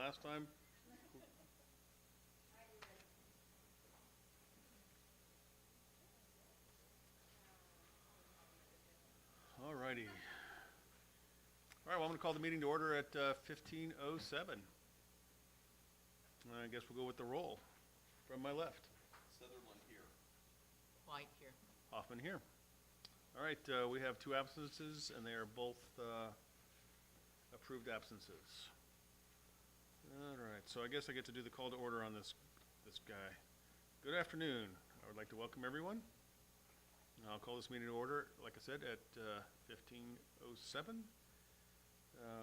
last time. All righty. All right, well, I'm going to call the meeting to order at 15:07. I guess we'll go with the roll from my left. Sutherland here. White here. Hoffman here. All right, we have two absences, and they are both approved absences. All right, so I guess I get to do the call to order on this guy. Good afternoon. I would like to welcome everyone. I'll call this meeting to order, like I said, at 15:07.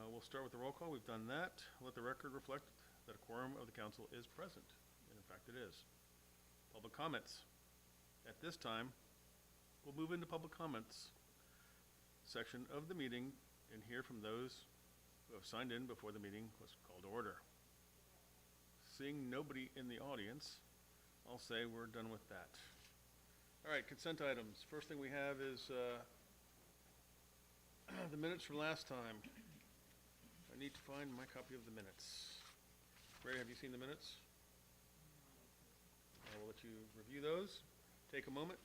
We'll start with the roll call. We've done that. Let the record reflect that a quorum of the council is present. And in fact, it is. Public comments. At this time, we'll move into public comments section of the meeting and hear from those who have signed in before the meeting was called to order. Seeing nobody in the audience, I'll say we're done with that. All right, consent items. First thing we have is the minutes from last time. I need to find my copy of the minutes. Ray, have you seen the minutes? I will let you review those. Take a moment.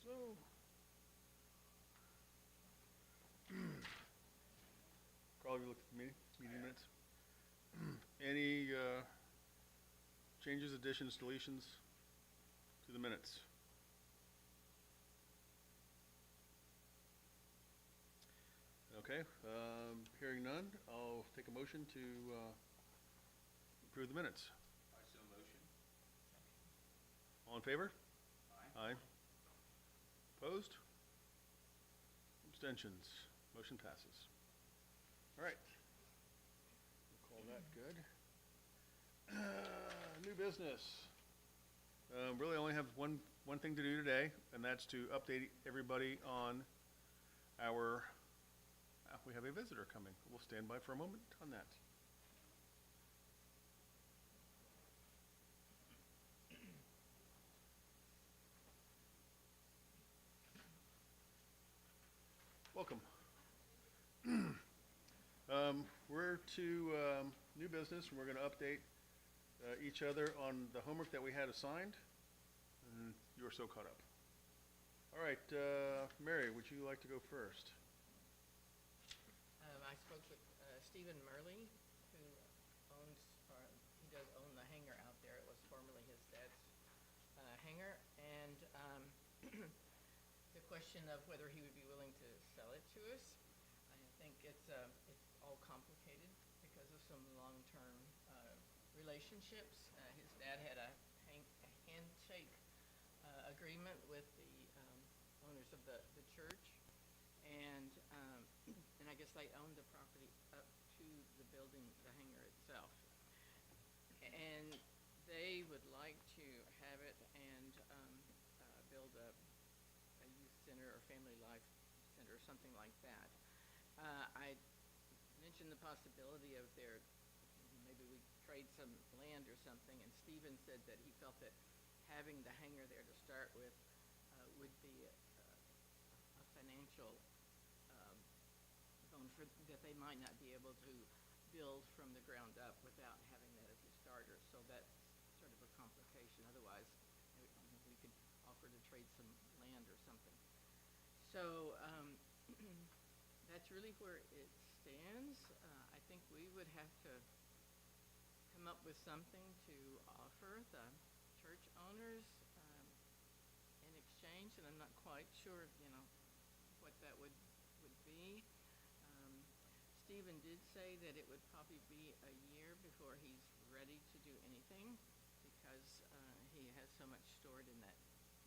So, Carl, have you looked at the meeting minutes? Any changes, additions, deletions to the minutes? Okay, hearing none, I'll take a motion to approve the minutes. I so motion. All in favor? Aye. Aye. Opposed? Abstentions? Motion passes. All right. We'll call that good. New business. Really only have one thing to do today, and that's to update everybody on our, we have a visitor coming. We'll stand by for a moment on that. Welcome. We're to new business, and we're going to update each other on the homework that we had assigned, and you are so caught up. All right, Mary, would you like to go first? I spoke with Stephen Murley, who owns, or he does own the hangar out there. It was formerly his dad's hangar, and the question of whether he would be willing to sell it to us. I think it's all complicated because of some long-term relationships. His dad had a handshake agreement with the owners of the church, and I guess they owned the property up to the building, the hangar itself. And they would like to have it and build a youth center or family life center or something like that. I mentioned the possibility of maybe we trade some land or something, and Stephen said that he felt that having the hangar there to start with would be a financial bone that they might not be able to build from the ground up without having that as a starter. So that's sort of a complication. Otherwise, we could offer to trade some land or something. So that's really where it stands. I think we would have to come up with something to offer the church owners in exchange, and I'm not quite sure, what that would be. Stephen did say that it would probably be a year before he's ready to do anything because he has so much stored in that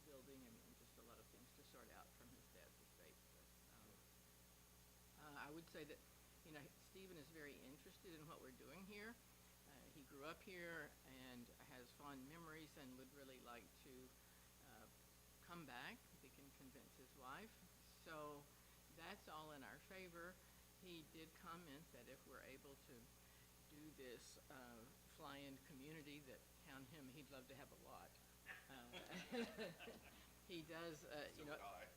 building and just a lot of things to would say that, Stephen is very interested in what we're doing here. He grew up here and has fond memories and would really like to come back if he can convince his wife. So that's all in our favor. He did comment that if we're able to do this fly-in community, that count him, he'd love to have a lot. He does, So would I.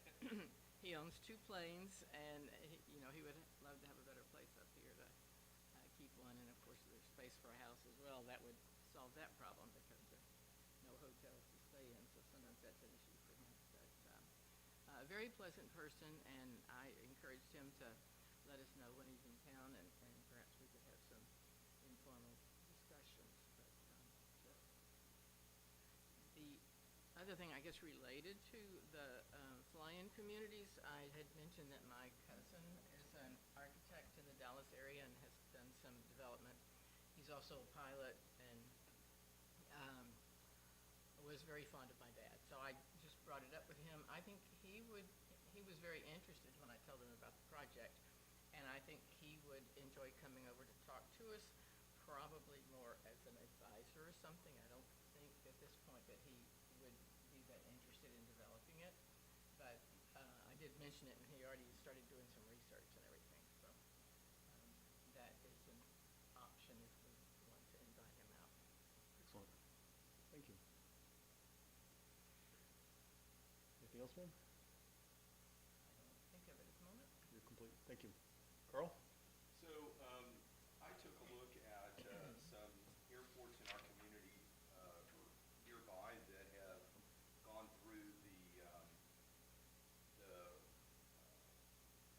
he owns 2 planes, and he would love to have a better place up here to keep one. And of course, there's space for a house as well. That would solve that problem because there's no hotels to stay in. So sometimes that's an issue for him. But a very pleasant person, and I encouraged him to let us know when he's in town, and perhaps we could have some informal discussions. But the other thing, I guess, related to the fly-in communities, I had mentioned that my cousin is an architect in the Dallas area and has done some development. He's also a pilot and was very fond of my dad. So I just brought it up with him. I think he was very interested when I told him about the project, and I think he would enjoy coming over to talk to us, probably more as an advisor or something. I don't think at this point that he would be that interested in developing it, but I did mention it, and he already started doing some research and everything, so that is an option if we want to invite him out. Excellent. Thank you. Anything else, ma'am? I don't think of it at the moment. You're complete. Thank you. Carl? So, I took a look at some airports in our community or nearby that have gone through the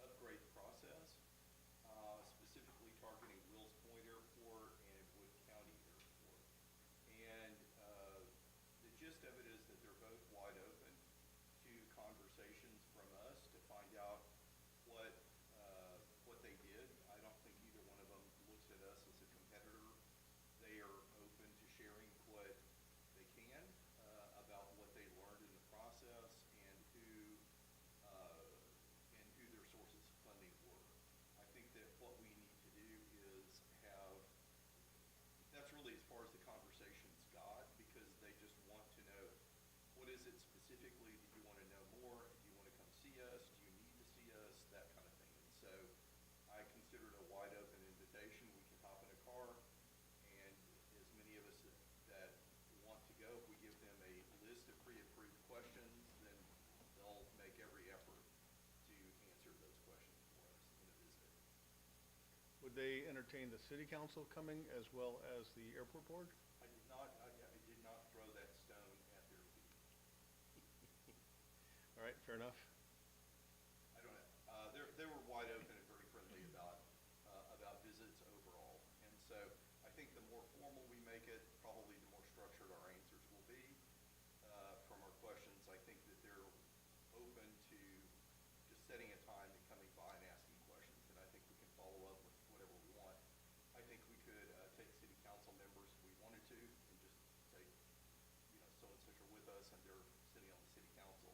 upgrade process, specifically targeting Wills Point Airport and Wood County Airport. And the gist of it is that they're both wide open to conversations from us to find out what they did. I don't think either one of them looks at us as a competitor. They are open to sharing what they can about what they learned in the process and who their sources of funding were. I think that what we need to do is that's really as far as the conversations got, because they just want to know, what is it specifically? Do you want to know more? Do you want to come see us? Do you need to see us? That kind of thing. And so I consider it a wide open invitation. We can hop in a car, and as many of us that want to go, if we give them a list of pre-approved questions, then they'll make every effort to answer those questions for us in a visit. Would they entertain the city council coming as well as the airport board? I did not throw that stone at their feet. All right, fair enough. I don't know. They were wide open and very friendly about visits overall. And so I think the more formal we make it, probably the more structured our answers will be from our questions. I think that they're open to just setting a time and coming by and asking questions. And I think we can follow up with whatever we want. I think we could take city council members if we wanted to and just say, so-and-such are with us and they're sitting on the city council.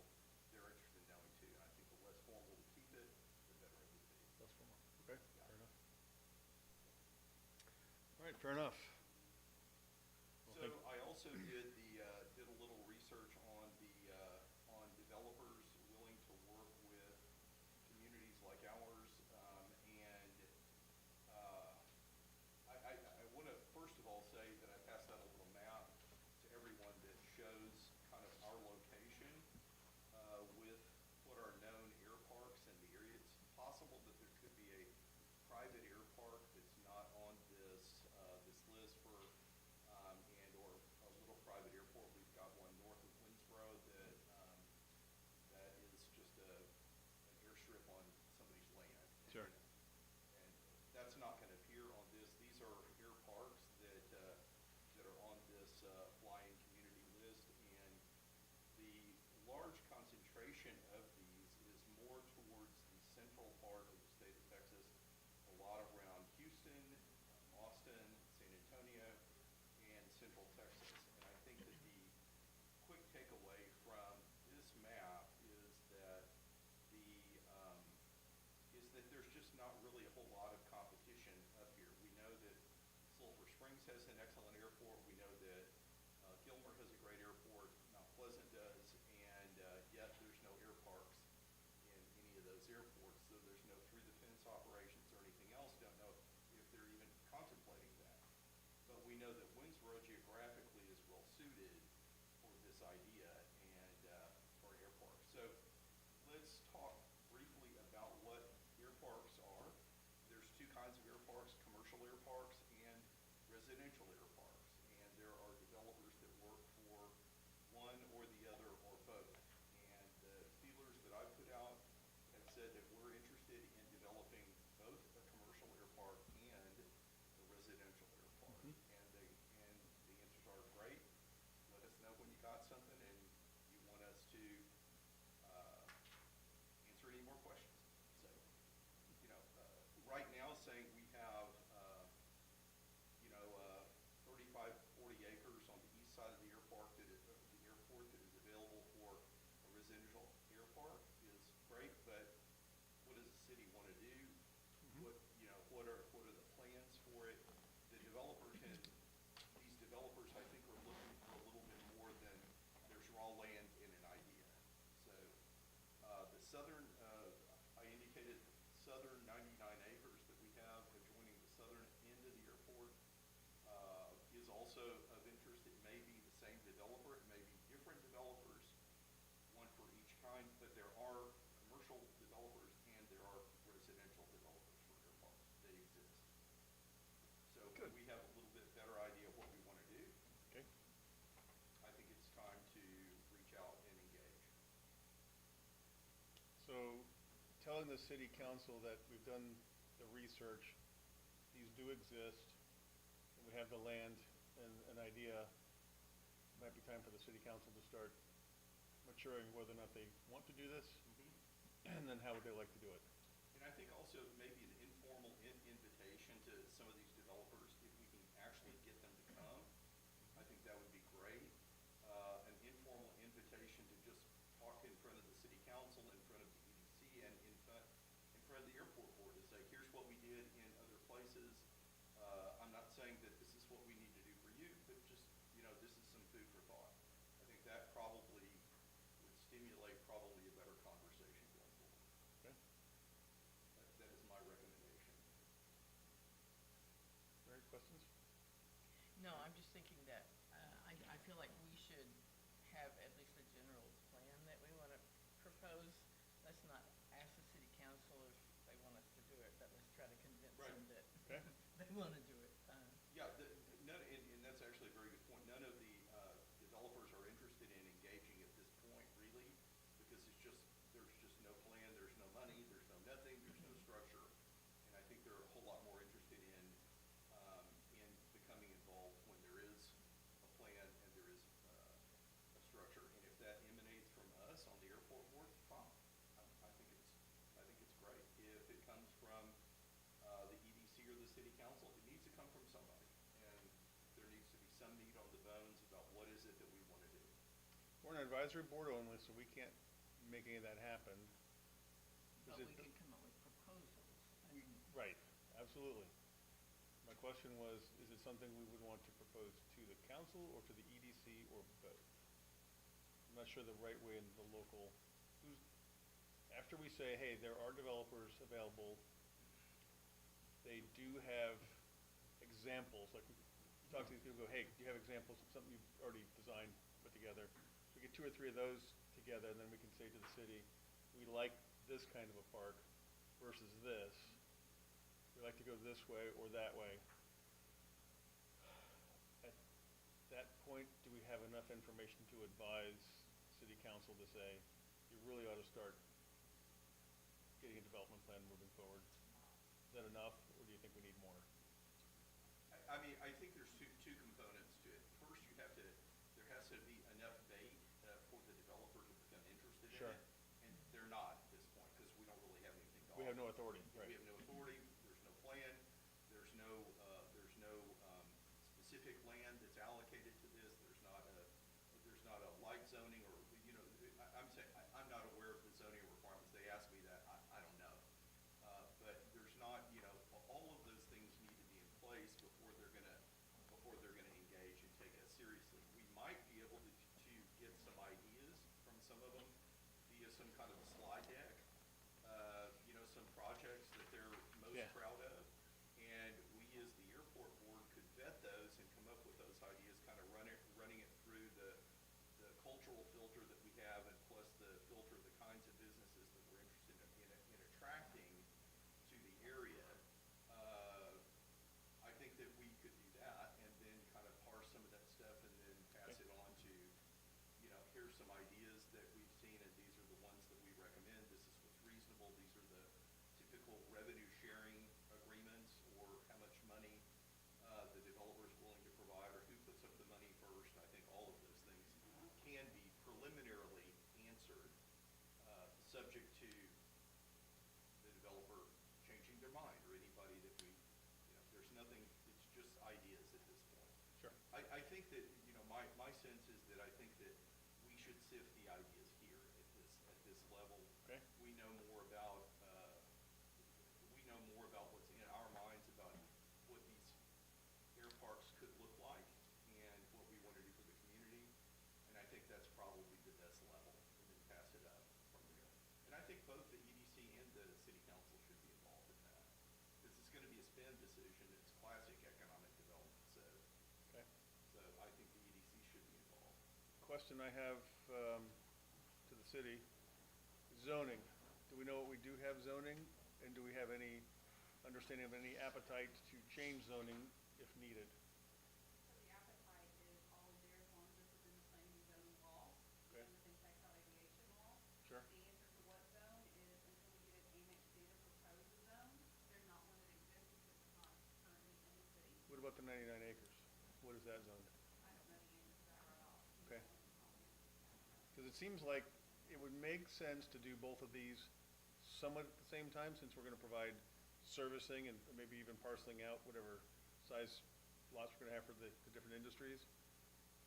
They're interested in knowing too. And I think the less formal we keep it, the better it would be. That's formal. Okay, Yeah. fair enough. All right, fair enough. Well, So I also did a little research on on developers willing to work with communities like ours, and I want to first of all say that I passed out a little map to everyone that shows kind of our location with what are known air parks in the area. It's possible that there could be a private air park that's not on this list Springs has an excellent airport. We know that Gilmer has a great airport, Mount Pleasant does, and yet there's no air parks in any of those airports, so there's no through-the-fence operations or anything else. Don't know if they're even contemplating that. But we know that Winnsboro geographically is well suited for this idea and for an air park. So let's talk briefly about what air parks are. There's two kinds of air parks, commercial air parks and residential air parks. And there are developers that work for one or the other or both. And the feelers that I put out have said that we're interested in developing both a commercial air park and a residential air park. And the answers are great. Let us know when you got something and you want us to answer any more questions. So, right now saying we have, 35, 40 acres on the east side of the airport that is available for a residential air park is great, but what does the city want to do? What are the plans for it? These developers, I think, are looking for a little bit more than there's raw land and an idea. So, the southern, I indicated southern 99 acres that we have adjoining the southern end of the airport is also of interest. It may be the same developer, it may be different developers, one for each kind, but there are commercial developers and there are residential developers for air parks. They exist. So Good. we have a little bit better idea of what we want to do. Okay. I think it's time to reach out and engage. So telling the city council that we've done the research, these do exist, and we have the land and an idea, it might be time for the city council to start maturing whether or not they want to do this, and then how would they like to do it. And I think also maybe an informal invitation to some of these developers, if we can actually get them to come, I think that would be great. An informal invitation to just talk in front of the city council, in front of the EDC, and in front of the airport board to say, here's what we did in other places. I'm not saying that this is what we need to do for you, but just, this is some food for thought. I think that probably would stimulate probably a better conversation going forward. Okay. That is my recommendation. Mary, questions? No, I'm just thinking that, I feel like we should have at least a general plan that we want to propose. Let's not ask the city council if they want us to do it, but let's try to convince Right. them that Okay. they want to do it. Yeah, and that's actually a very good point. None of the developers are interested in engaging at this point, really, because there's just no plan, there's no money, there's no nothing, there's no structure. And I think they're a whole lot more interested in becoming involved when there is a plan and there is a structure. And if that emanates from us on the airport board, fine. I think it's great. If it comes from the EDC or the city council, it needs to come from somebody. And there needs to be some meat on the bones about what is it that we want to do. We're an advisory board only, so we can't make any of that happen. But Is we it- can come up with proposals. Right, absolutely. My question was, is it something we would want to propose to the council or to the EDC or both? I'm not sure the right way in the local, after we say, hey, there are developers available, they do have examples, like we talk to these people, go, hey, do you have examples of something you've already designed, put together? We get 2 or 3 of those together, and then we can say to the city, we like this kind of a park versus this. We like to go this way or that way. At that point, do we have enough information to advise city council to say, you really ought to start getting a development plan moving forward? Is that enough, or do you think we need more? I mean, I think there's two components to it. First, there has to be enough bait for the developer to become interested in Sure. it. And they're not at this point, because we don't really have anything to offer. We have no authority, right? We have no authority, there's no plan, there's no specific land that's allocated to this, there's not a light zoning or, I'm saying, I'm not aware of the zoning requirements. They asked me that, I don't know. But there's not, all of those things need to be in place before they're gonna sift the ideas here at this level. Okay. We know more about what's in our minds about what these air parks could look like and what we want to do for the community. And I think that's probably the best level, and then pass it up from there. And I think both the EDC and the city council should be involved in that. This is going to be a spend decision. It's classic economic development. Okay. So I think the EDC should be involved. Question I have to the city, zoning. Do we know what we do have zoning? And do we have any understanding of any appetite to change zoning if needed? So the appetite is all there as long as it's within the planning and zoning laws, Okay. and within textile aviation law. Sure. The answer to what zone is until we get it annexed in or propose a zone, there's not one that exists because it's not currently in the city. What about the 99 acres? What is that zoned? I don't know the answer to that right off. Okay. Because it seems like it would make sense to do both of these somewhat at the same time, since we're going to provide servicing and maybe even parceling out whatever size lots we're going to have for the different industries.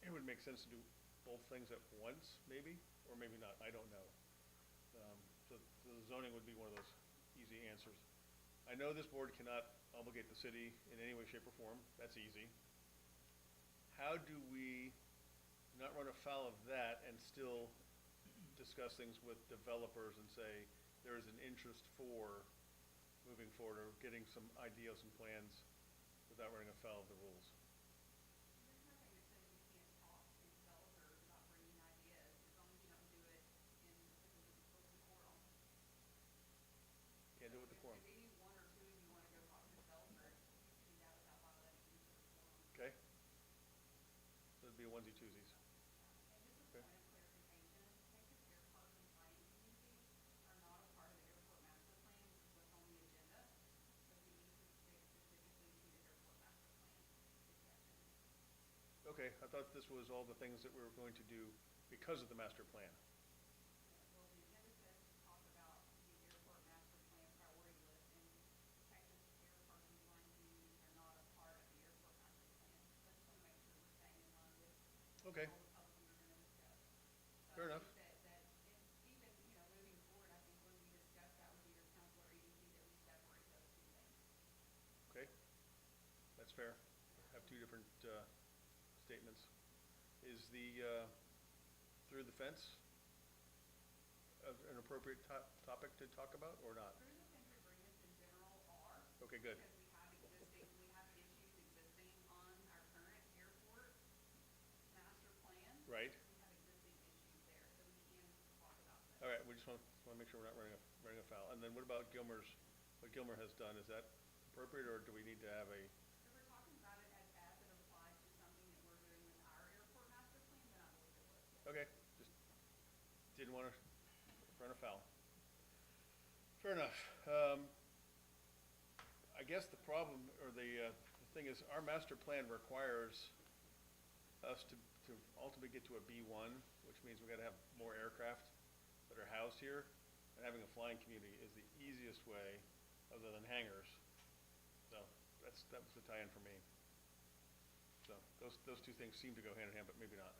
It would make sense to do both things at once, maybe, or maybe not. I don't know. So the zoning would be one of those easy answers. I know this board cannot obligate the city in any way, shape, or form. That's easy. How do we not run afoul of that and still discuss things with developers and say there is an interest for moving forward or getting some ideas and plans without running afoul of the rules? There's nothing that says you can't talk to developers about bringing ideas, as long as you don't do it with the quorum. Can't do it with the quorum. If any one or two of you want to go talk to developers, you can do that without violating any sort of quorum. Okay? So it'd be a onesie twosies. And just a Okay. point of clarification, Texas Air Park and Flying Communities are not a part of the airport master plan, which is what's on the agenda. So we need to stick specifically to the airport master plan discussion. Okay, I thought this was all the things that we were going to do because of the master plan. Well, the agenda says to talk about the airport master plan priority list, and Texas Air Park and Flying Communities are not a part of the airport master plan. So I just want to make sure we're staying in line with Okay. all the public we were going to discuss. So Fair I enough. think that even, moving forward, I think when we discuss that with either council or EDC, that we separate those two things. Okay? That's fair. Have two different statements. Is the through the fence an appropriate topic to talk about or not? Through the fence agreements in general are. Okay, good. Because we have issues existing on our current airport master plan. Right. We have existing issues there, so we can talk about those. All right, we just want to make sure we're not running afoul. And then what about what Gilmer has done? Is that appropriate, or do we need to have a, If we're talking about it as it applies to something that we're doing with our airport master plan, then I believe it was, yes. okay, just didn't want to run afoul. Fair enough. I guess the problem, or the thing is, our master plan requires us to ultimately get to a B1, which means we got to have more aircraft that are housed here, and having a flying community is the easiest way, other than hangars. So that was the tie-in for me. So those two things seem to go hand in hand, but maybe not.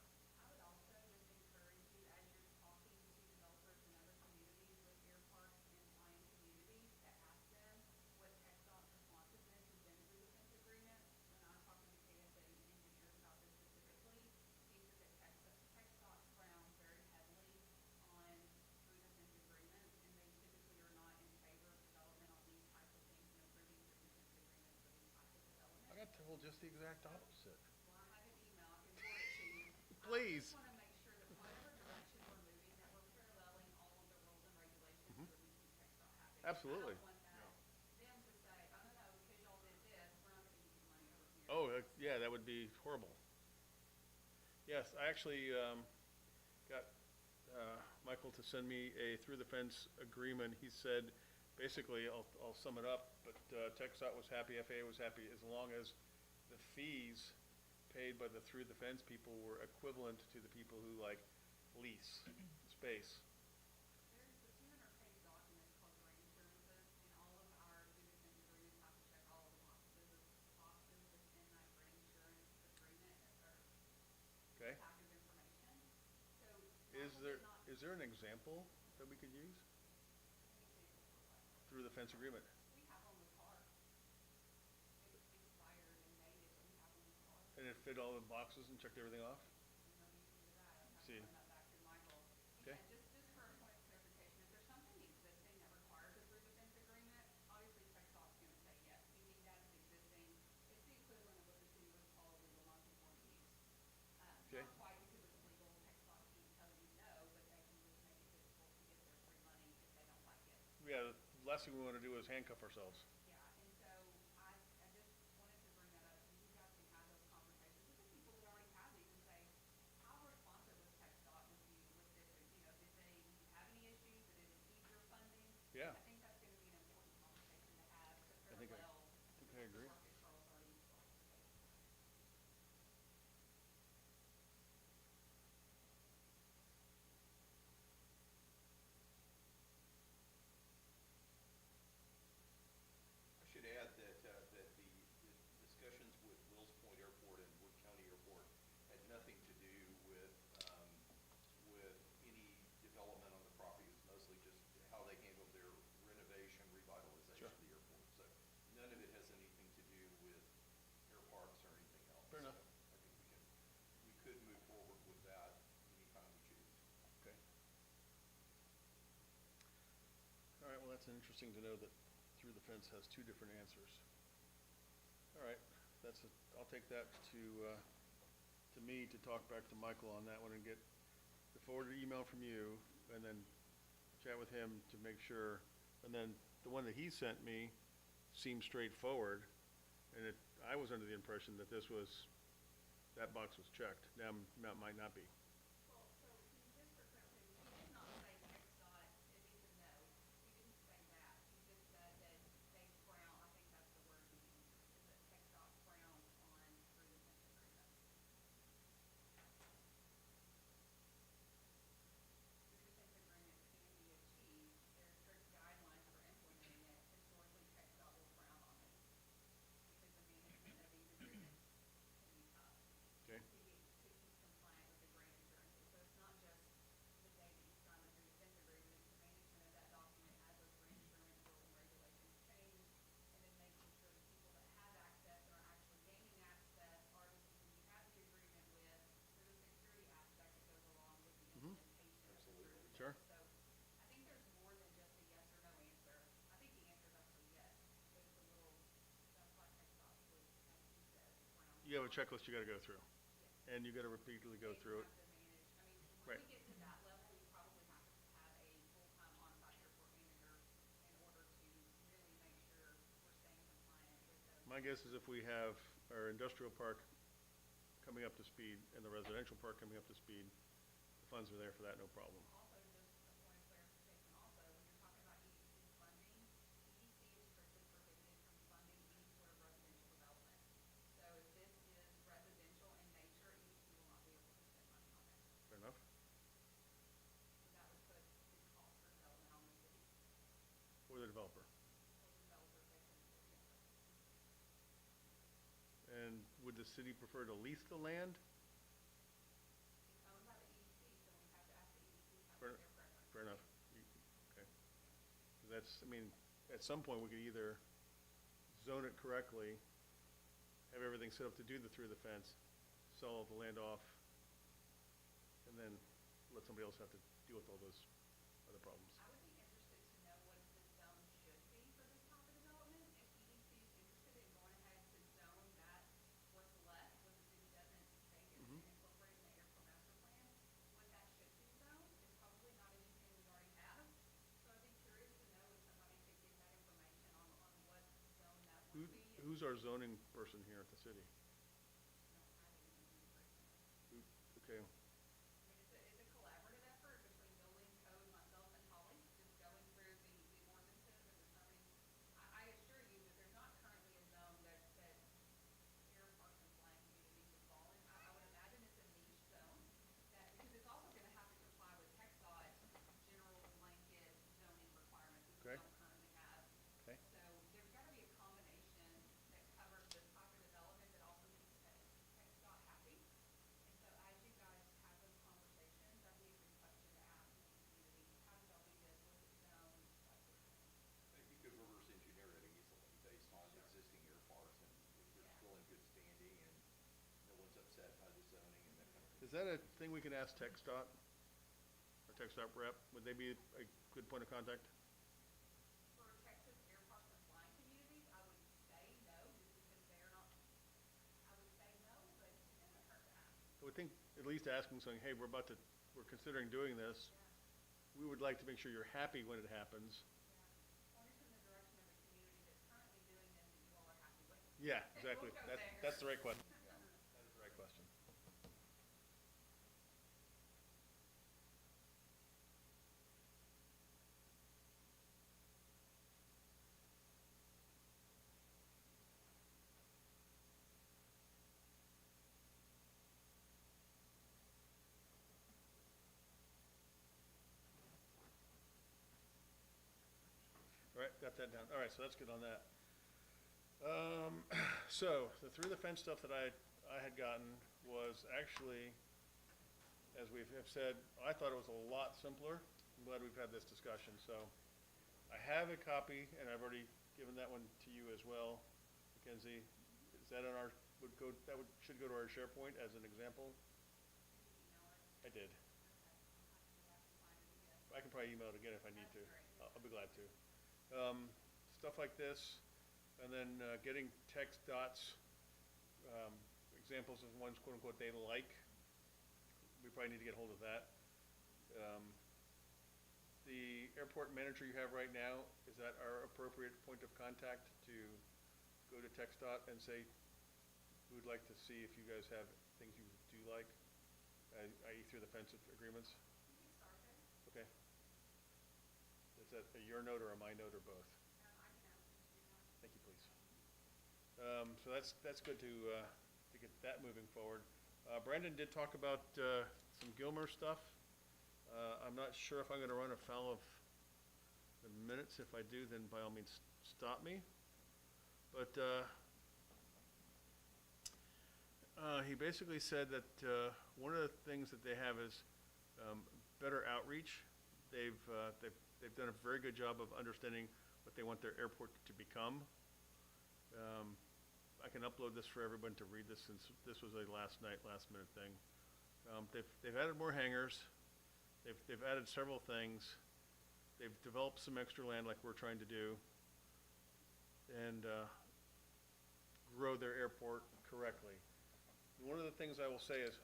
I would also just encourage you, as you're talking to developers in other communities with air parks and flying communities, to ask them what TxDOT's responsiveness has been through the fence agreement. When I'm talking to KSA engineers about this specifically, seems as if TxDOT frowns very heavily on through the fence agreements, and they typically are not in favor of development on these types of things and approving through the fence agreements for these types of development. I got told just the exact opposite. Well, I have an email, I can forward it to you. Please. I just want to make sure that whatever direction we're moving, that we're paralleling all of the rules and regulations so that we keep TxDOT happy. Absolutely. I don't want them to say, oh, no, because y'all did this, we're not going to give you money over here. Oh, yeah, that would be horrible. Yes, I actually got Michael to send me a through the fence agreement. He said, basically, I'll sum it up, but TxDOT was happy, FAA was happy, as long as the fees paid by the through the fence people were equivalent to the people who lease space. There's the 200-page document called grain insurances, and all of our through the fence agreements have to check all of the boxes within that grain insurance agreement or Okay. pack of information. So Is is there an example that we could use through the fence agreement? We have one with cars. It's expired and dated, but we have one with cars. And it fit all the boxes and checked everything off? There's no reason to that. I'd have See. to run that back through Michael. Okay. And just for a point of clarification, if there's something existing that requires a through the fence agreement, obviously TechStop's gonna say yes. You need that, it's existing. It's the equivalent of what the city would call a legal non-conforming use. Okay. Not quite because it's illegal, TechStop can't tell you no, but they can just make it difficult to get their free money if they don't like it. Yeah, the last thing we wanna do is handcuff ourselves. Yeah, and so I just wanted to bring that up, so you guys can have those conversations with the people that already have these and say, how responsive was TechStop with you with this, or, you know, did you have any issues, did it impede your funding? Yeah. I think that's gonna be an important conversation to have to I think I parallel agree. the work that Charles already brought to the table. I should add that, that the discussions with Wills Point Airport and Wood County Airport had nothing to do with any development on the property. It was mostly just how they handled their renovation, revitalization Sure. of the airport. So none of it has anything to do with air parks or anything else. Fair enough. So I think we could move forward with that anytime we choose. Okay. All right, well, that's interesting to know that through the fence has two different answers. All right, I'll take that to me to talk back to Michael on that one and get the forwarded email from you and then chat with him to make sure. And then the one that he sent me seemed straightforward, and I was under the impression that that box was checked. Now, it might not be. Well, so just for clarification, he did not say TechStop, if it's a no, he didn't say that. He just said that they frown, I think that's the word he used, is that TechStop frowns on through the fence agreement. Through the fence agreement can be achieved, there are strict guidelines for implementing it. Historically, TechStop will frown on it because the management of these agreements can be tough. Okay. To keep compliant with the grant assurances. So it's not just the day that you sign the through the fence agreement, it's the management of that document as those grant assurance rules and regulations change, and then making sure the people that have access and are actually gaining access are the people you have the agreement with. There's a security aspect that goes along with the Mhm. implementation of the Absolutely. through the Sure. fence. So I think there's more than just a yes or no answer. I think the answer is actually yes, but it's a little, that's why TechStop would, as he said, frown. You have a checklist you got to go through, Yes. and you got to repeatedly go They through it. have to manage, I mean, Right. when we get to that level, we probably have to have a full-time on-site airport manager in order to really make sure we're staying compliant with those. My guess is if we have our industrial park coming up to speed and the residential park coming up to speed, the funds are there for that, no problem. Also, just a point of clarification also, when you're talking about EDC funding, EDC is strictly prohibited from funding any sort of residential development. So if this is residential in nature, EDC will not be able to spend money on it. Fair enough? So that would put the cost for development on the city Or the developer. or the developer if they couldn't do it. And would the city prefer to lease the land? It's owned by the EDC, so we have to ask the EDC how Fair, their preference. fair enough. Okay. 'Cause that's, I mean, at some point, we could either zone it correctly, have everything set up to do the through the fence, sell all the land off, and then let somebody else have to deal with all those other problems. I would be interested to know what the zone should be for this type of development. If EDC is interested in going ahead to zone that, what's left, what the city doesn't take and Mhm. incorporate in the airport master plan, what that should be zoned is probably not anything we already have. So I'd be curious to know if somebody could get that information on what zone that would be. And Who's our zoning person here at the city? we don't have any zoning person. Okay, I mean, it's a collaborative effort between building code, myself and Holly, just going through the ordinances and determining. I assure you that there's not currently a zone that air park compliant communities would fall in. I would imagine it's a niche zone that, because it's also gonna have to comply with TechDOT's general blanket zoning requirements, which we Okay. don't currently have. okay, So there's gotta be a combination that covers this type of development that also Is that a thing we can ask TxDOT? Or TxDOT rep? Would they be a good point of contact? For Texas airports and flying communities, I would say no, just because they're not, I would say no, but it doesn't hurt to ask. I would think at least asking, saying, hey, we're considering doing this. Yeah, We would like to make sure you're happy when it happens. yeah. Point us in the direction of a community that's currently doing this that you all are happy with. Yeah, exactly. We'll go there. That's the right question. Yeah, that is the right question. All right, got that down. All right, so that's good on that. So the through the fence stuff that I had gotten was actually, as we have said, I thought it was a lot simpler. I'm glad we've had this discussion. So I have a copy, and I've already given that one to you as well, Mackenzie. Is that on our should go to our SharePoint as an example? I did. I can probably email it again if I need to. I'll be glad to. Stuff like this, and then getting TxDOT's examples of ones quote unquote they like. We probably need to get hold of that. The airport manager you have right now, is that our appropriate point of contact to go to TxDOT and say, we would like to see if you guys have things you do like, i.e. through the fence agreements? You can start there. Okay. Is that a your note or a my note or both? I can ask them to do that. Thank you, please. So that's good to get that moving forward. Brandon did talk about some Gilmer stuff. I'm not sure if I'm going to run afoul of the minutes. If I do, then by all means stop me. But he basically said that one of the things that they have is better outreach. They've done a very good job of understanding what they want their airport to become. I can upload this for everyone to read this since this was a last minute thing. They've added more hangars. They've added several things. They've developed some extra land like we're trying to do, and grow their airport correctly. One of the things I will say is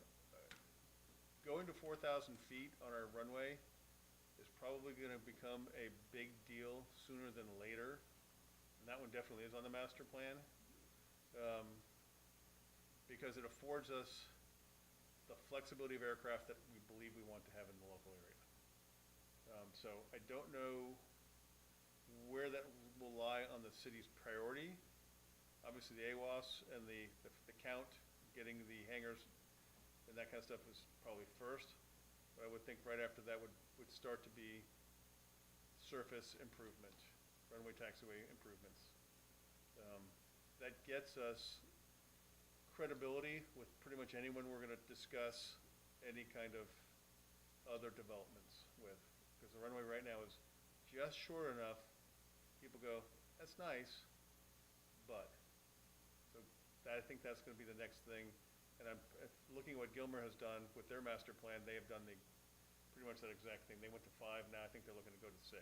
going to 4,000 feet on our runway is probably going to become a big deal sooner than later. And that one definitely is on the master plan, because it affords us the flexibility of aircraft that we believe we want to have in the local area. So I don't know where that will lie on the city's priority. Obviously the AWAS and the count, getting the hangars and that kind of stuff is probably first. But I would think right after that would start to be surface improvement, runway taxiway improvements. That gets us credibility with pretty much anyone we're going to discuss any kind of other developments with. Because the runway right now is just short enough, people go, that's nice, but. So I think that's going to be the next thing. And I'm looking at what Gilmer has done with their master plan. They have done pretty much that exact thing. They went to 5, now I think they're looking to go to 6.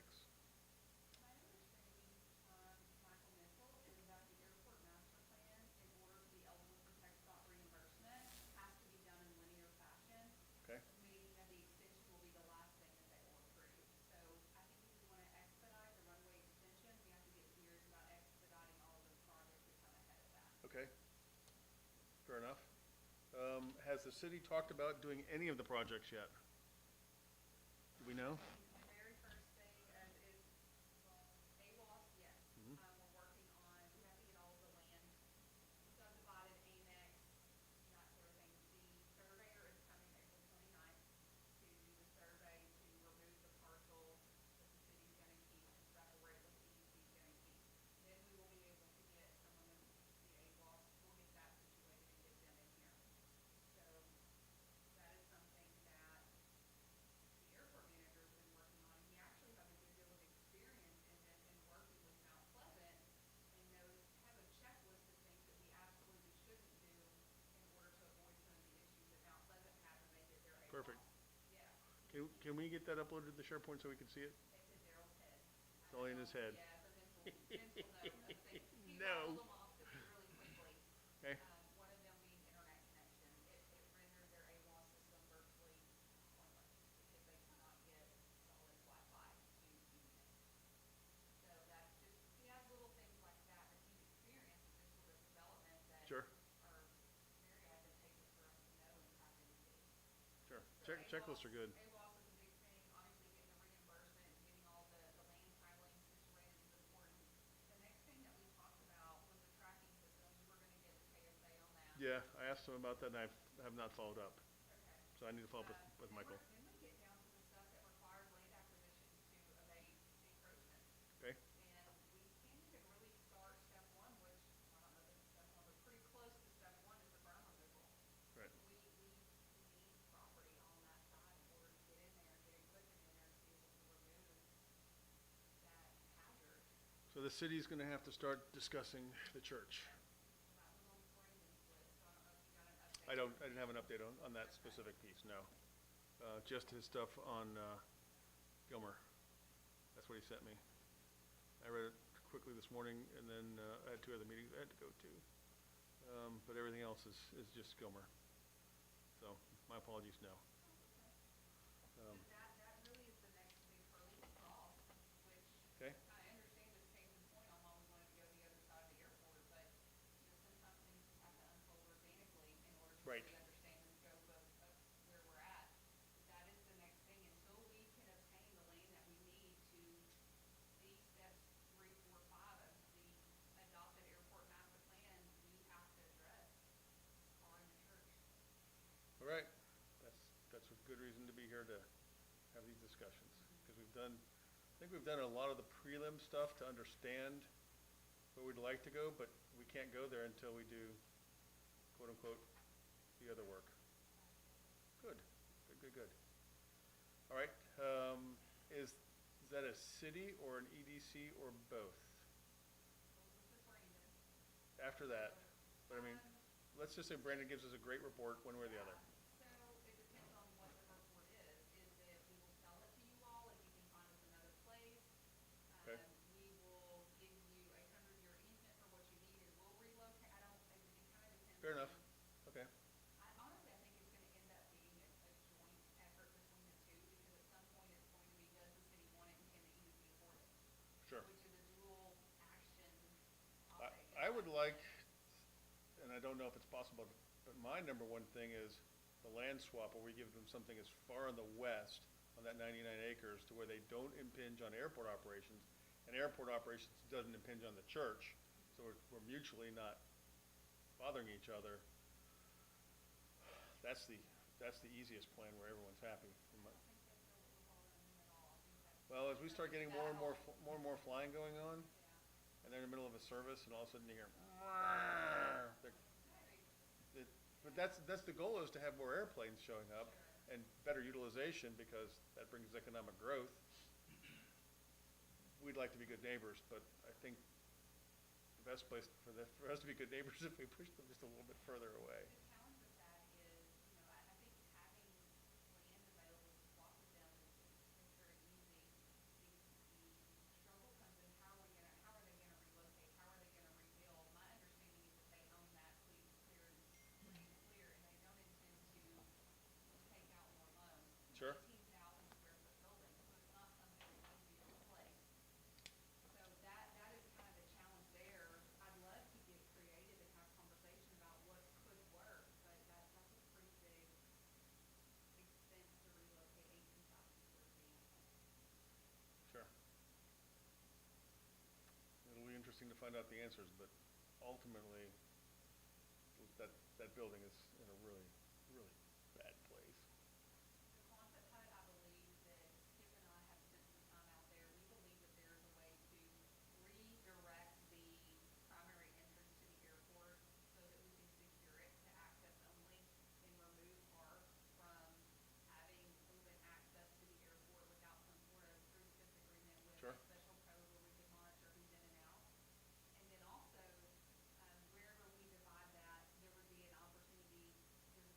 My understanding, Michael Mitchell, is that the airport master plan, in order to be eligible for TxDOT reimbursement, has to be done in linear fashion. Okay? Meaning that the extension will be the last thing that they will approve. So I think if we want to expedite the runway extension, we have to get serious about expediting all of the projects that come ahead of that. Okay. Fair enough. Has the city talked about doing any of the projects yet? Do we know? The very first thing is, well, AWAS, yes. Mhm. We're working on, we have to get all of the land subdivided, annexed, that sort of thing. The surveyor is coming April 29th to do the survey to remove the parcel that the city's gonna keep and separate what the EDC's gonna keep. Then we will be able to get someone in the AWAS, we'll get that situated and get them in here. So that is something that the airport manager has been Can we get that uploaded to the SharePoint so we can see it? It's in Daryl's head. It's only in his head. Yeah, but Vince will know. He No. rattled them off to me really quickly. Okay. One of them being internet connection. It rendered their AWOS system virtually pointless because they cannot get solid Wi-Fi to Unity. So that's just, he has little things like that he's experienced with this sort of development that Sure. are very advantageous for us to know and tap into. Sure. So Checklists are good. AWOS is a big thing. Obviously, getting the reimbursement and getting all the land titling situated is important. The next thing that we talked about was the tracking system. We were going to get a KSA on that. Yeah, I asked him about that and I have not followed up. Okay. So I need to follow up with Then Michael. Then we get down to the stuff that requires land acquisitions to abate encroachment. Okay? And we can't even really start step one, which, I don't know if it's step one, but pretty close to step one is the berm removal. Right. We need property on that side in order to get in there and get equipment in there to be able to remove that hazard. So the city's gonna have to start discussing the church. So that was on Brandon's list, so I don't know if you got an update. I didn't have an update on that specific piece, no. Just his stuff on, Gilmer. That's what he sent me. I read it quickly this morning and then, I had 2 other meetings I had to go to. But everything else is just Gilmer. So, my apologies, no. Because that really is the next big hurdle to cross, which Okay. I understand this case in point on why we wanted to go the other side of the airport, but sometimes things just have to unfold organically in order to Right. really understand the scope of where we're at. That is the next thing. Until we can obtain the land that we need to see steps 3, 4, 5 of the adopted airport master plan, we have to address car in the church. All right. That's a good reason to be here to have these discussions. Because I think we've done a lot of the prelim stuff to understand where we'd like to go, but we can't go there until we do, quote unquote, the other work. Good. All right. Is that a city or an EDC or both? So this is Brandon. After that, but I mean, let's just say Brandon gives us a great report one way or the other. So it depends on what the report is. Is it we will sell it to you all if you can find us another place? Okay. We will give you a 100-year easement for what you need and we'll relocate. I don't, it kind of depends. Fair enough. on- Okay. Honestly, I think it's going to end up being a joint effort between the two because at some point it's going to be, does the city want it and can the EDC afford it? Sure. Which is a dual action I, topic. I would like, and I don't know if it's possible, but my number one thing is the land swap where we give them something as far in the west on that 99 acres to where they don't impinge on airport operations, and airport operations doesn't impinge on the church, so we're mutually not bothering each other. That's the easiest plan where everyone's happy. I don't think that's what we're bothering them at all. I think that's. Well, as we start getting more and more flying going on, Yeah. and they're in the middle of a service, and all of a sudden you hear, but that's the goal, is to have more airplanes showing up and better utilization because that brings economic growth. We'd like to be good neighbors, but I think the best place for us to be good neighbors is if we push them just a little bit further away. The challenge with that is, I think having land available to swap with them is very easy. The struggle comes in how are they gonna relocate? How are they gonna rebuild? My understanding is that they own that clear, and they don't intend to take out more loans. Sure. 18,000 square foot building, so it's not something that's easy to replace. So that is kind of the challenge there. I'd love to get creative and have conversation about what could work, but that's a pretty big expense to relocate 18,000 square feet. Sure. It'll be interesting to find out the answers, but ultimately, that building is in a really, really bad place. The Quonset hut, I believe that Skip and I have spent some time out there. We believe that there's a way to redirect the primary entrance to the airport so that we can secure it to access only and remove parks from having open access to the airport without some sort of through-SIP agreement with Sure. a special code where we can monitor who's in and out. And then also, wherever we divide that, there would be an opportunity, there's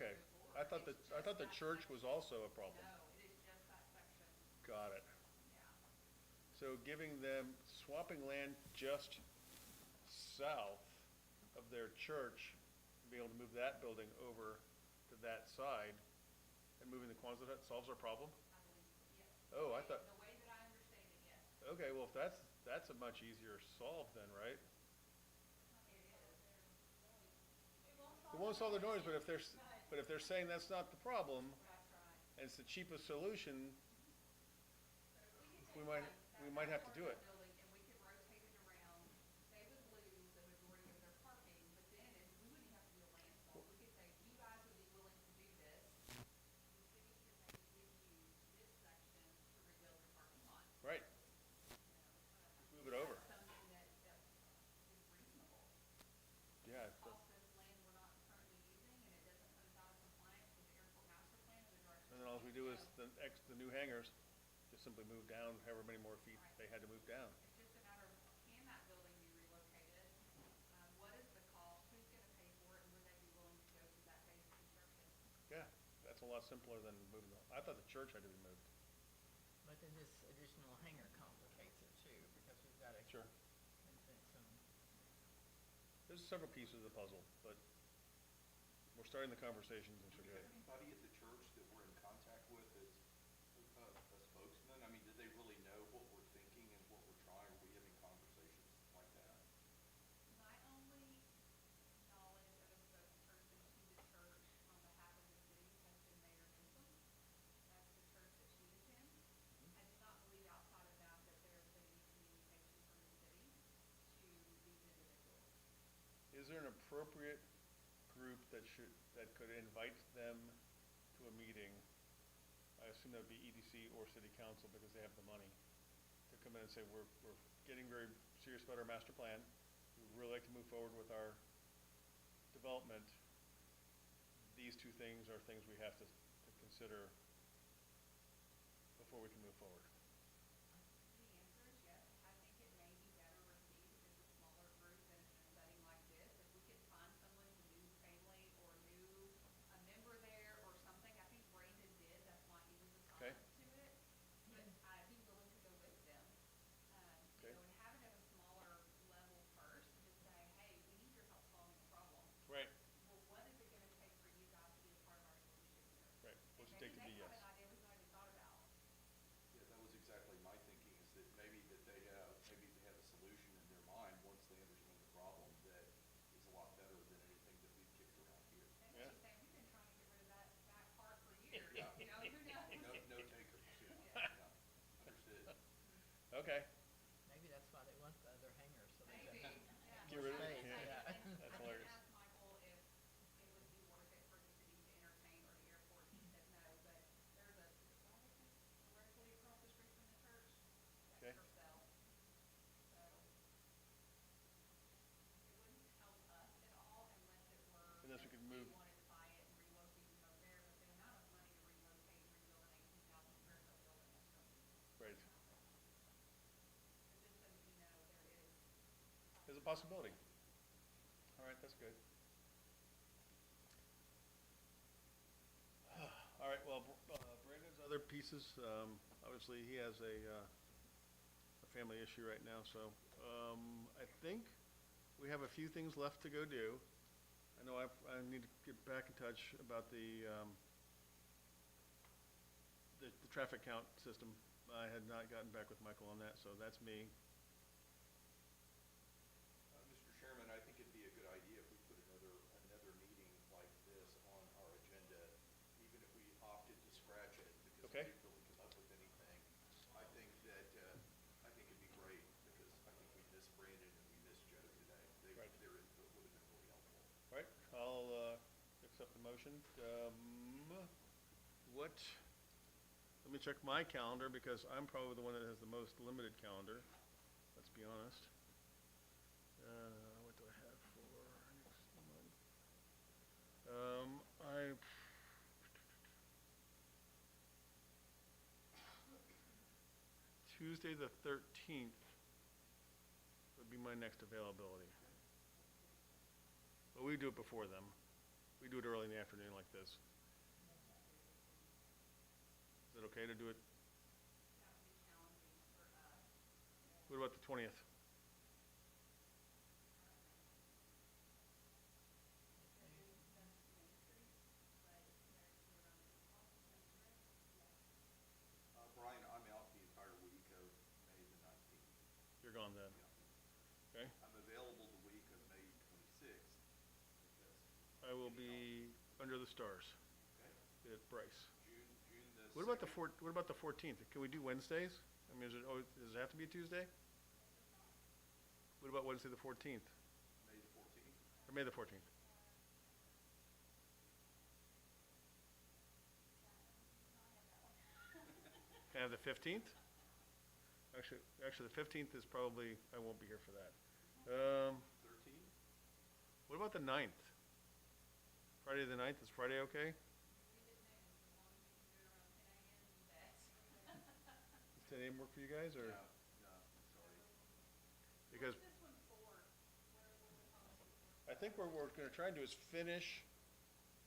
Okay. move forward. I thought It's I thought the just church that was section. also a problem. No, it is just that section, Got it. yeah. So giving them, swapping land just south of their church, being able to move that building over to that side and moving the Quonset hut solves our problem? I believe, yes. Oh, I thought, The way that I understand it, yes. okay, well, if that's a much easier solve then, right? It is. It won't solve the noise, but if they're saying that's not the problem, That's right. and it's the cheapest solution, So if we we could take might that have to part do of it. the building and we could rotate it around, they would lose the majority of their parking, but then if, we wouldn't even have to do a land swap. We could say, if you guys would be willing to do this, the city could maybe give you this section to rebuild your parking lot. Right, You know, move it over. That's something that is reasonable. Yeah, Cost us land we're not currently using, and it doesn't put us out of compliance with the airport master plan or the direction. and then all we do is the new hangars, just simply move down however many more feet they had to move down. It's just a matter of, can that building be relocated? What is the cost? Who's gonna pay for it, and would they be willing to go through that phase of construction? Yeah, that's a lot simpler than moving I thought the church had to be moved. But then this additional hangar complicates it too, because we've got to Sure. invent some, There's several pieces of the puzzle, but we're starting the conversations and Do should we go. have anybody at the church that we're in contact with as a spokesman? I mean, do they really know what we're thinking and what we're trying? Are we having conversations like that? My only knowledge of a spokesperson to the church on behalf of the city has been Mayor Newsom. That's the church that she attends. I do not believe outside of that that there's been any communication from the city to these individuals. Is there an appropriate group that could invite them to a meeting? I assume that would be EDC or city council because they have the money to come in and say, we're getting very serious about our master plan. We'd really like to move forward with our development. These two things are things we have to consider before we can move forward. The answer is yes. I think it may be better received if it's a smaller group than in a setting like this. If we could find someone, a new family or a member there or something. I think Brandon did, that's why he was Okay. assigned to it. But I'd be willing to go with them. Okay. And have it at a smaller level first and just say, hey, we need your help solving the problem. Right, Well, what is it gonna take for you guys to be a part of our solution here? right. What's it And take to be maybe they yes? have an idea we've not even thought about. Yeah, that was exactly my thinking, is that maybe they have a solution in their mind once they understand the problem that is a lot better than anything that we've kicked around here. They Yeah. may be saying, we've been trying to get rid of that back part for years, Yeah. you know, who knows? No takers, yeah, Yeah. yeah, understood. Okay, maybe that's why they want the other hangar, so they Maybe, can. yeah. Get rid of it, Space, yeah. yeah. That's I hilarious. did ask Michael if it would be worth it for the city to entertain or the airport, he said no, but there's directly across the street from the church, Okay. that's for sale. So, it wouldn't help us at all unless it were, Unless we that could we move- wanted to buy it and relocate it over there, but the amount of money to relocate and rebuild an 18,000 square foot building is going right. But just so that you know, there is. There's a possibility. All right, that's good. All right, well, Brandon's other pieces, obviously, he has a family issue right now, so I think we have a few things left to go do. I know I need to get back in touch about the traffic count system. I had not gotten back with Michael on that, so that's me. Mr. Chairman, I think it'd be a good idea if we put another meeting like this on our agenda, even if we opted to scratch it, because we Okay. didn't really come up with anything. I think it'd be great, because I think we miss Brandon and we miss Joe today. Right. Their input would have been really helpful. All right, I'll accept the motion. Let me check my calendar, because I'm probably the one that has the most limited calendar, let's be honest. What do I have for next month? Tuesday the 13th would be my next availability. But we do it before them. We do it early in the afternoon like this. Is it okay to do it? That would be challenging for us. What about the 20th? That's Main Street, but they're around 8 o'clock, is that correct? Yes. Brian, I'm out the entire week of May the 19th. You're gone then. Yeah. Okay. I'm available the week of May 26th, if that's. I will any be under the stars help. Okay. at Bryce. June the What about the 2nd. what about the 14th? Can we do Wednesdays? I mean, does it have to be a Tuesday? What about Wednesday the 14th? May the 14th. Or May the 14th? Can I have the 15th? Actually, the 15th is probably, I won't be here for that. 13th. What about the 9th? Friday the 9th, is Friday okay? Leave it noon, as long as you can do it around 10 a.m., you bet. Does 10 a.m. work for you guys, or? No, sorry. Because What's this one for? What's the policy for? I think what we're gonna try and do is finish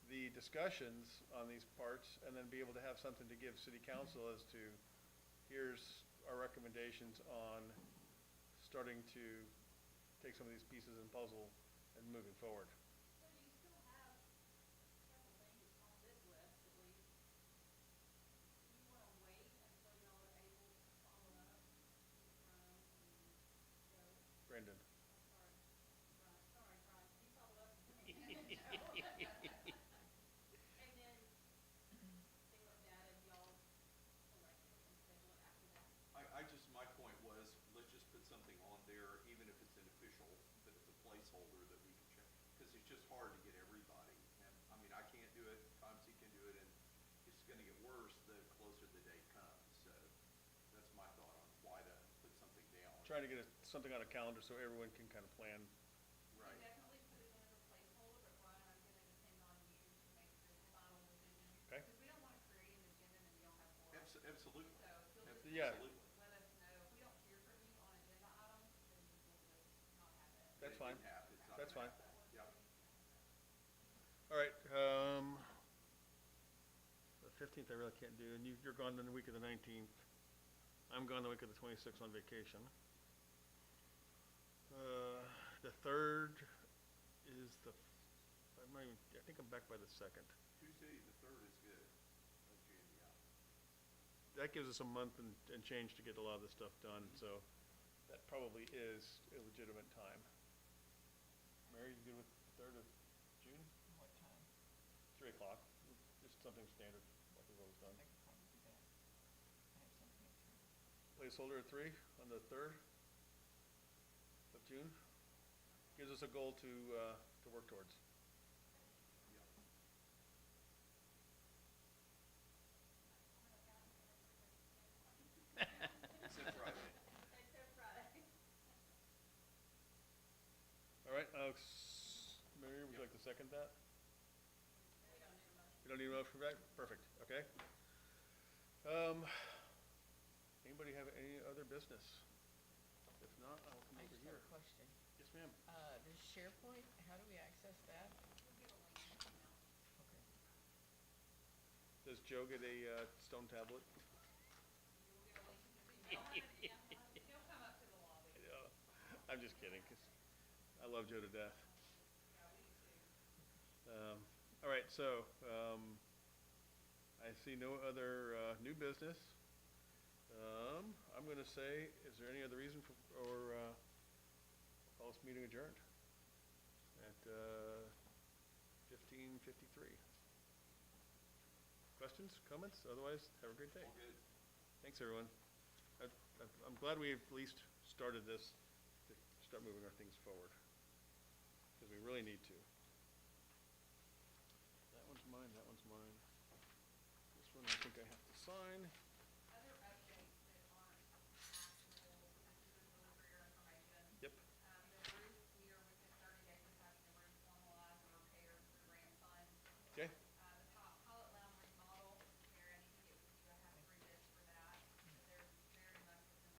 the discussions on these parts and then be able to have something to give city council as to, here's our recommendations on starting to take some of these pieces and puzzle and moving forward. So you still have several things on this list, at least. Do you wanna wait until y'all are able to follow up with Brian and Joe? Brendan? I'm sorry, Brian, you followed up with me and Joe. And then see what data y'all collected and schedule it after that. My point was, let's just put something on there, even if it's unofficial, but it's a placeholder that we can check. Because it's just hard to get everybody. And, I mean, I can't do it, Tom C can do it, and it's gonna get worse the closer the date comes. So that's my thought on why to put something down. Trying to get something on a calendar so everyone can kind of plan. Right. You definitely put it in as a placeholder, but Brian, I'm gonna depend on you to make the final decision. Okay. Because we don't wanna create an agenda and then we don't have quorum. Absolutely. So if you'll just Yeah. Absolutely. let us know, if we don't hear from you on agenda items, then we'll just not have it. That's It fine. didn't happen. It's not That's gonna fine. happen. Yep. All right, the 15th I really can't do, and you're gone the week of the 19th. I'm gone the week of the 26th on vacation. The 3rd is I think I'm back by the 2nd. Tuesday, the 3rd is good. Of June, yeah. That gives us a month and change to get a lot of this stuff done, so that probably is a legitimate time. Mary, you good with the 3rd of June? What time? 3 o'clock, just something standard, like we've always done. I could probably do that. I have something at 3. Placeholder at 3 on the 3rd of June. Gives us a goal to work towards. Yeah. Except Friday. Except Friday. All right, Mary, would you like to second that? We don't need a motion. You don't need a motion for that? Perfect, okay. Anybody have any other business? If not, I'll come I over just have here. a question. Yes, ma'am. Does SharePoint, how do we access that? We'll give a link in the email. Okay. Does Joe get a stone tablet? You will get a link in his email. Yeah, he'll come up to the lobby. No, I'm just kidding, 'cause I love Joe to death. Yeah, we do too. All right, so, I see no other, new business. I'm gonna say, is there any other reason call this meeting adjourned at, 15:53. Questions, comments? Otherwise, have a great day. All good. Thanks, everyone. I'm glad we at least started this to start moving our things forward, because we really need to. That one's mine, that one's mine. This one I think I have to sign.